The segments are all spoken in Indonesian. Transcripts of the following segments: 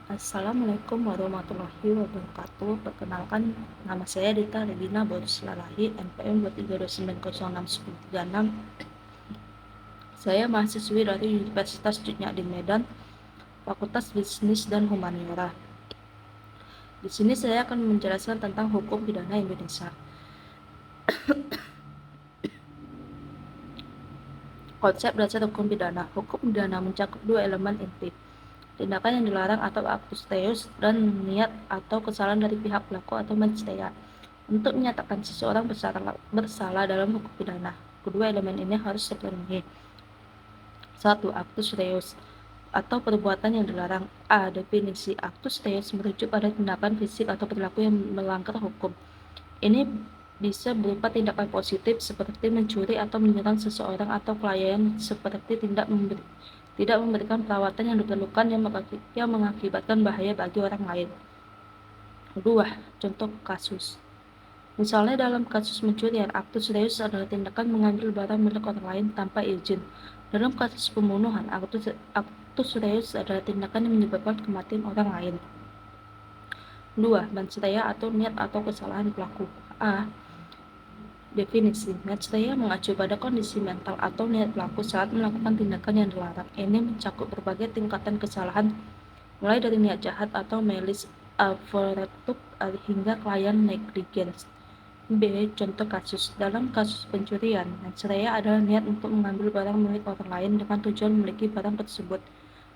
Assalamualaikum warahmatullahi wabarakatuh. Perkenalkan, nama saya Dita Regina Boruslalahi, NPM 232906136. Saya mahasiswi dari Universitas Jutnya di Medan, Fakultas Bisnis dan Humaniora. Di sini saya akan menjelaskan tentang hukum pidana Indonesia. Konsep dasar hukum pidana. Hukum pidana mencakup dua elemen inti: tindakan yang dilarang atau actus reus, dan niat atau kesalahan dari pihak pelaku atau mensrea untuk menyatakan seseorang bersalah dalam hukum pidana. Kedua elemen ini harus terpenuhi. 1. Actus reus atau perbuatan yang dilarang. A. Definisi actus reus merujuk pada tindakan fisik atau perilaku yang melanggar hukum. Ini bisa berupa tindakan positif seperti mencuri atau menyerang seseorang, atau klien seperti tidak memberikan perawatan yang diperlukan yang mengakibatkan bahaya bagi orang lain. 2. Contoh kasus. Misalnya dalam kasus pencurian, actus reus adalah tindakan mengambil barang milik orang lain tanpa izin. Dalam kasus pembunuhan, actus reus adalah tindakan yang menyebabkan kematian orang lain. 2. Mensrea atau niat atau kesalahan pelaku. A. Definisi. Mensrea mengacu pada kondisi mental atau niat pelaku saat melakukan tindakan yang dilarang. Ini mencakup berbagai tingkatan kesalahan, mulai dari niat jahat atau malice aforethought hingga klien negligence. B. Contoh kasus. Dalam kasus pencurian, mensrea adalah niat untuk mengambil barang milik orang lain dengan tujuan memiliki barang tersebut.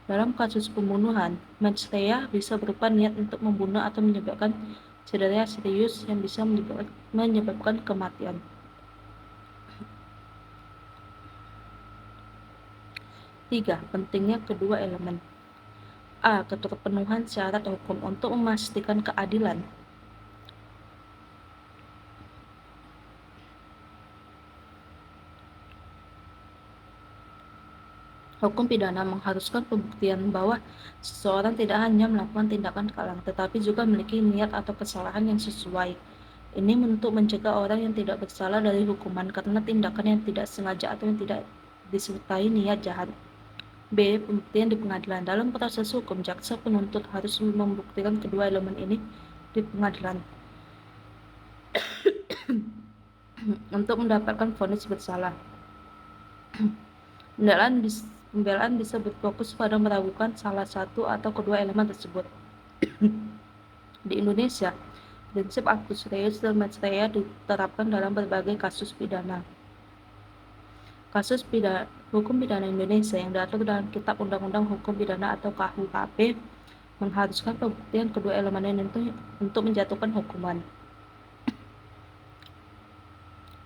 Dalam kasus pembunuhan, mensrea bisa berupa niat untuk membunuh atau menyebabkan cedera serius yang bisa menyebabkan kematian. 3. Pentingnya kedua elemen. A. Keterpenuhan syarat hukum. Untuk memastikan keadilan, hukum pidana mengharuskan pembuktian bahwa seseorang tidak hanya melakukan tindakan kelarang, tetapi juga memiliki niat atau kesalahan yang sesuai. Ini untuk mencegah orang yang tidak bersalah dari hukuman karena tindakan yang tidak sengaja atau yang tidak disertai niat jahat. B. Pembuktian di pengadilan. Dalam proses hukum, jaksa penuntut harus membuktikan kedua elemen ini di pengadilan untuk mendapatkan vonis bersalah. Pembelaan bisa berfokus pada meragukan salah satu atau kedua elemen tersebut. Di Indonesia, prinsip actus reus dan mens rea diterapkan dalam berbagai kasus pidana. Hukum pidana Indonesia yang diatur dalam Kitab Undang-Undang Hukum Pidana atau KUHP mengharuskan pembuktian kedua elemen ini untuk menjatuhkan hukuman.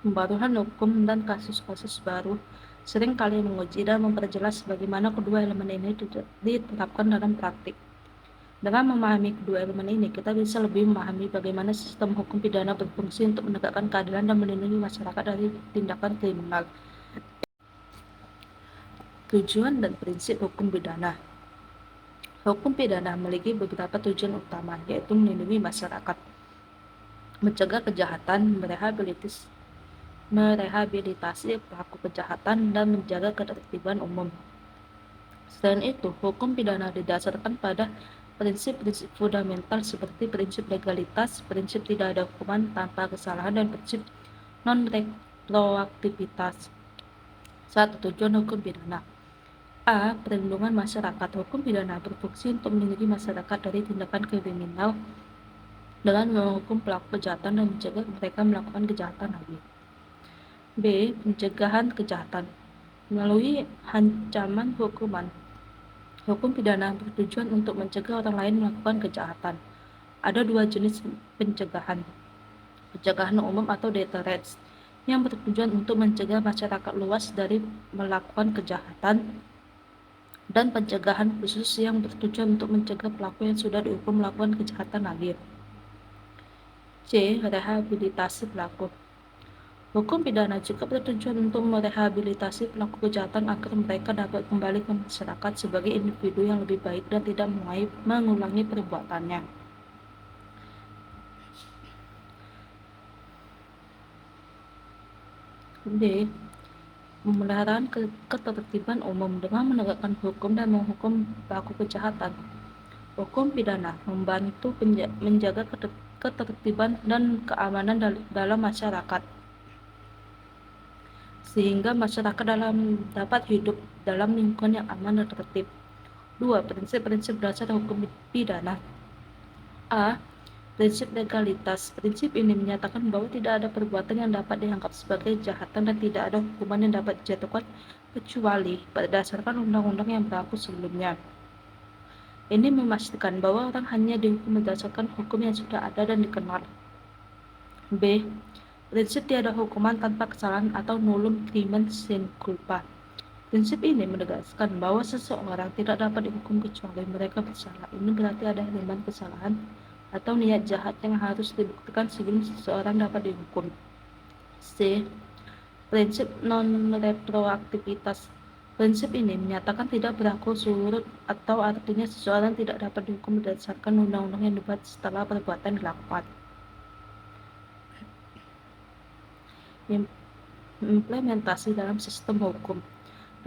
Pembaruan hukum dan kasus-kasus baru sering kali menguji dan memperjelas bagaimana kedua elemen ini diterapkan dalam praktik. Dengan memahami kedua elemen ini, kita bisa lebih memahami bagaimana sistem hukum pidana berfungsi untuk menegakkan keadilan dan melindungi masyarakat dari tindakan kriminal. Tujuan dan prinsip hukum pidana. Hukum pidana memiliki beberapa tujuan utama, yaitu melindungi masyarakat, mencegah kejahatan, merehabilitasi pelaku kejahatan, dan menjaga ketertiban umum. Selain itu, hukum pidana didasarkan pada prinsip-prinsip fundamental seperti prinsip legalitas, prinsip tidak ada hukuman tanpa kesalahan, dan prinsip non-retroaktivitas. 1. Tujuan hukum pidana. A. Perlindungan masyarakat. Hukum pidana berfungsi untuk melindungi masyarakat dari tindakan kriminal dengan menghukum pelaku kejahatan dan mencegah mereka melakukan kejahatan lagi. B. Pencegahan kejahatan. Melalui ancaman hukuman, hukum pidana bertujuan untuk mencegah orang lain melakukan kejahatan. Ada dua jenis pencegahan: pencegahan umum atau deterrence, yang bertujuan untuk mencegah masyarakat luas dari melakukan kejahatan, dan pencegahan khusus yang bertujuan untuk mencegah pelaku yang sudah dihukum melakukan kejahatan lagi. C. Rehabilitasi pelaku. Hukum pidana juga bertujuan untuk merehabilitasi pelaku kejahatan agar mereka dapat kembali ke masyarakat sebagai individu yang lebih baik dan tidak mengulangi perbuatannya. D. Pemeliharaan ketertiban umum. Dengan menegakkan hukum dan menghukum pelaku kejahatan, Hukum pidana membantu menjaga ketertiban dan keamanan dalam masyarakat, sehingga masyarakat dapat hidup dalam lingkungan yang aman dan tertib. 2. Prinsip-prinsip dasar hukum pidana. A. Prinsip legalitas. Prinsip ini menyatakan bahwa tidak ada perbuatan yang dapat dianggap sebagai kejahatan dan tidak ada hukuman yang dapat dijatuhkan kecuali berdasarkan undang-undang yang berlaku sebelumnya. Ini memastikan bahwa orang hanya dihukum berdasarkan hukum yang sudah ada dan dikenal. B. Prinsip tiada hukuman tanpa kesalahan atau nullum crimen sine culpa. Prinsip ini menegaskan bahwa seseorang tidak dapat dihukum kecuali mereka bersalah. Ini berarti ada elemen kesalahan atau niat jahat yang harus dibuktikan sebelum seseorang dapat dihukum. C. Prinsip non-retroaktivitas. Prinsip ini menyatakan tidak berlaku surut atau artinya seseorang tidak dapat dihukum berdasarkan undang-undang yang dibuat setelah perbuatan dilakukan. Implementasi dalam sistem hukum.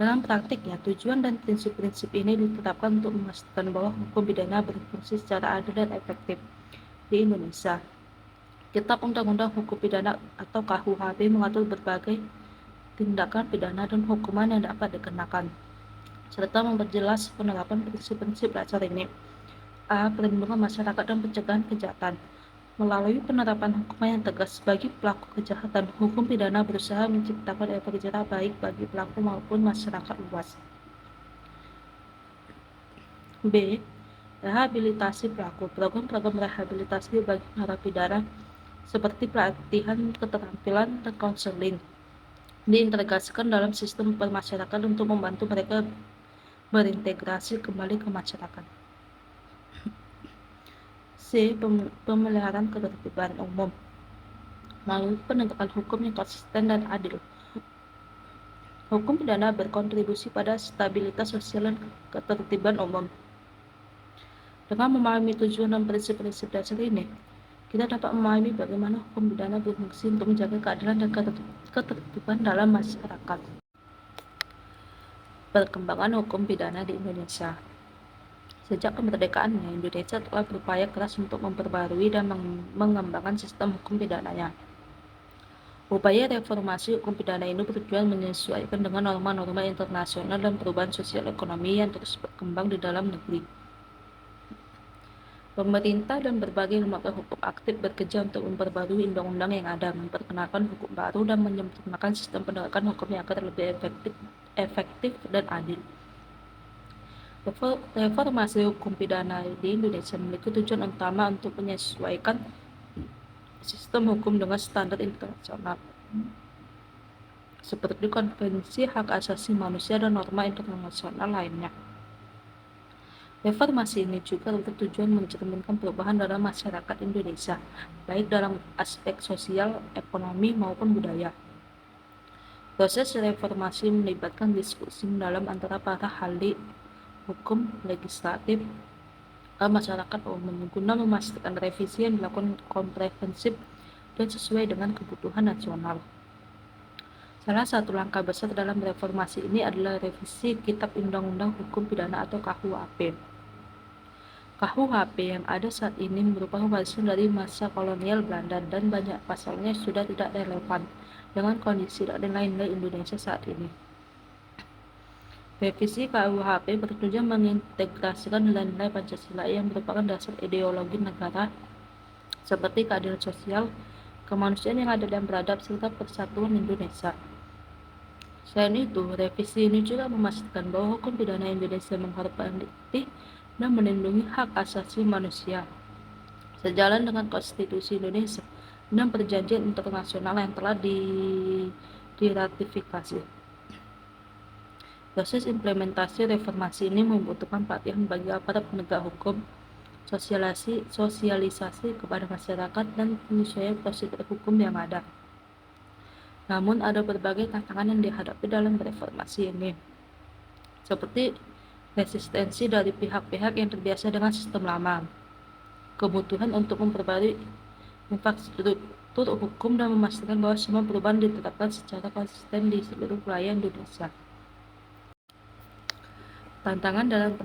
Dalam praktiknya, tujuan dan prinsip-prinsip ini ditetapkan untuk memastikan bahwa hukum pidana berfungsi secara adil dan efektif di Indonesia. Kitab Undang-Undang Hukum Pidana atau KUHP mengatur berbagai tindakan pidana dan hukuman yang dapat dikenakan, serta memperjelas penerapan prinsip-prinsip dasar ini. A. Perlindungan masyarakat dan pencegahan kejahatan. Melalui penerapan hukuman yang tegas bagi pelaku kejahatan, hukum pidana berusaha menciptakan efek jerah baik bagi pelaku maupun masyarakat luas. B. Rehabilitasi pelaku. Program-program rehabilitasi bagi narapidana seperti pelatihan keterampilan dan konseling diintegrasikan dalam sistem permasyarakatan untuk membantu mereka berintegrasi kembali ke masyarakat. C. Pemeliharaan ketertiban umum melalui penegakan hukum yang konsisten dan adil. Hukum pidana berkontribusi pada stabilitas sosial dan ketertiban umum. Dengan memahami tujuan dan prinsip-prinsip dasar ini, kita dapat memahami bagaimana hukum pidana berfungsi untuk menjaga keadilan dan ketertiban dalam masyarakat. Perkembangan hukum pidana di Indonesia. Sejak kemerdekaannya, Indonesia telah berupaya keras untuk memperbarui dan mengembangkan sistem hukum pidananya. Upaya reformasi hukum pidana ini bertujuan menyesuaikan dengan norma-norma internasional dan perubahan sosial ekonomi yang terus berkembang di dalam negeri. Pemerintah dan berbagai lembaga hukum aktif bekerja untuk memperbarui undang-undang yang ada, memperkenalkan hukum baru, dan menyempurnakan sistem penegakan hukum yang agar lebih efektif dan adil. Reformasi hukum pidana di Indonesia memiliki tujuan utama untuk menyesuaikan sistem hukum dengan standar internasional, seperti Konvensi Hak Asasi Manusia dan norma internasional lainnya. Reformasi ini juga bertujuan mencerminkan perubahan dalam masyarakat Indonesia, baik dalam aspek sosial, ekonomi, maupun budaya. Proses reformasi melibatkan diskusi mendalam antara para ahli hukum, legislatif, masyarakat umum, guna memastikan revisi yang dilakukan komprehensif dan sesuai dengan kebutuhan nasional. Salah satu langkah besar dalam reformasi ini adalah revisi Kitab Undang-Undang Hukum Pidana atau KUHP. KUHP yang ada saat ini merupakan warisan dari masa kolonial Belanda dan banyak pasalnya sudah tidak relevan dengan kondisi dan nilai-nilai Indonesia saat ini. Revisi KUHP bertujuan mengintegrasikan nilai-nilai Pancasila yang merupakan dasar ideologi negara seperti keadilan sosial, kemanusiaan yang adil dan beradab, serta persatuan Indonesia. Selain itu, revisi ini juga memastikan bahwa hukum pidana Indonesia menghormati dan melindungi hak asasi manusia, sejalan dengan konstitusi Indonesia dan perjanjian internasional yang telah diratifikasi. Proses implementasi reformasi ini membutuhkan pelatihan bagi aparat penegak hukum, sosialisasi kepada masyarakat, dan penyesuaian prosedur hukum yang ada. Namun ada berbagai tantangan yang dihadapi dalam reformasi ini, seperti resistensi dari pihak-pihak yang terbiasa dengan sistem lama, kebutuhan untuk memperbarui infrastruktur hukum dan memastikan bahwa semua perubahan ditetapkan secara konsisten di seluruh wilayah Indonesia. Tantangan dalam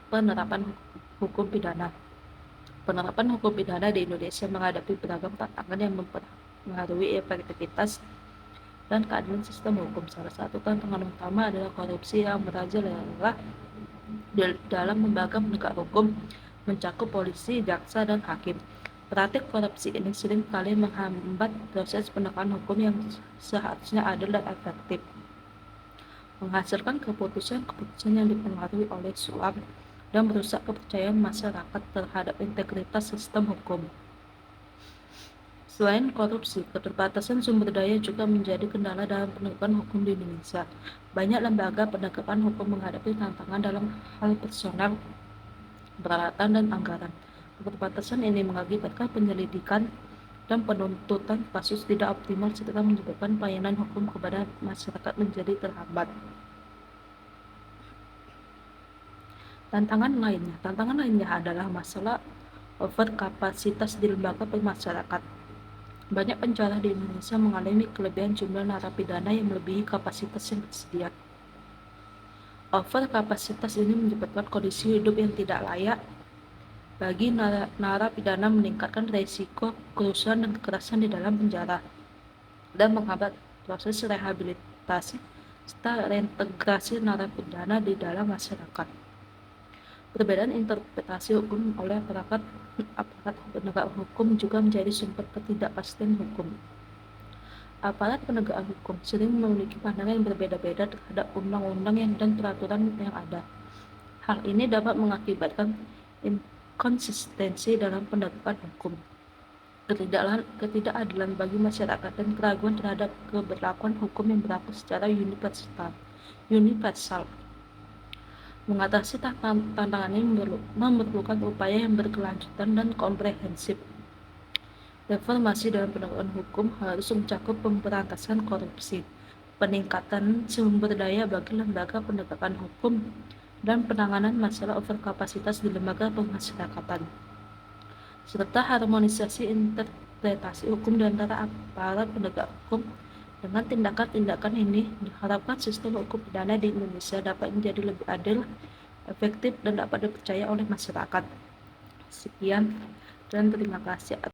penerapan hukum. hukum pidana. Penerapan hukum pidana di Indonesia menghadapi beragam tantangan yang mempengaruhi efektivitas dan keadilan sistem hukum. Salah satu tantangan utama adalah korupsi yang merajalela dalam lembaga penegak hukum, mencakup polisi, jaksa, dan hakim. Praktik korupsi ini sering kali menghambat proses penegakan hukum yang seharusnya adil dan efektif, menghasilkan keputusan-keputusan yang dipengaruhi oleh suap dan merusak kepercayaan masyarakat terhadap integritas sistem hukum. Selain korupsi, keterbatasan sumber daya juga menjadi kendala dalam penegakan hukum di Indonesia. Banyak lembaga penegakan hukum menghadapi tantangan dalam hal personal, peralatan, dan anggaran. Keterbatasan ini mengakibatkan penyelidikan dan penuntutan kasus tidak optimal serta menyebabkan pelayanan hukum kepada masyarakat menjadi terhambat. Tantangan lainnya adalah masalah overkapasitas di lembaga pemasyarakat. Banyak penjara di Indonesia mengalami kelebihan jumlah narapidana yang melebihi kapasitas yang tersedia. Overkapasitas ini menyebabkan kondisi hidup yang tidak layak bagi narapidana, meningkatkan risiko kerusuhan dan kekerasan di dalam penjara, dan menghambat proses rehabilitasi serta reintegrasi narapidana di dalam masyarakat. Perbedaan interpretasi hukum oleh aparat penegak hukum juga menjadi sumber ketidakpastian hukum. Aparat penegak hukum sering memiliki pandangan yang berbeda-beda terhadap undang-undang dan peraturan yang ada. Hal ini dapat mengakibatkan inkonsistensi dalam penegakan hukum, ketidakadilan bagi masyarakat, dan keraguan terhadap keberlakuan hukum yang berlaku secara universal. Mengatasi tantangan ini memerlukan upaya yang berkelanjutan dan komprehensif. Reformasi dalam penegakan hukum harus mencakup pemberantasan korupsi, peningkatan sumber daya bagi lembaga penegakan hukum, dan penanganan masalah overkapasitas di lembaga pemasyarakatan, serta harmonisasi interpretasi hukum di antara aparat penegak hukum. Dengan tindakan-tindakan ini, diharapkan sistem hukum pidana di Indonesia dapat menjadi lebih adil, efektif, dan dapat dipercaya oleh masyarakat. Sekian, dan terima kasih.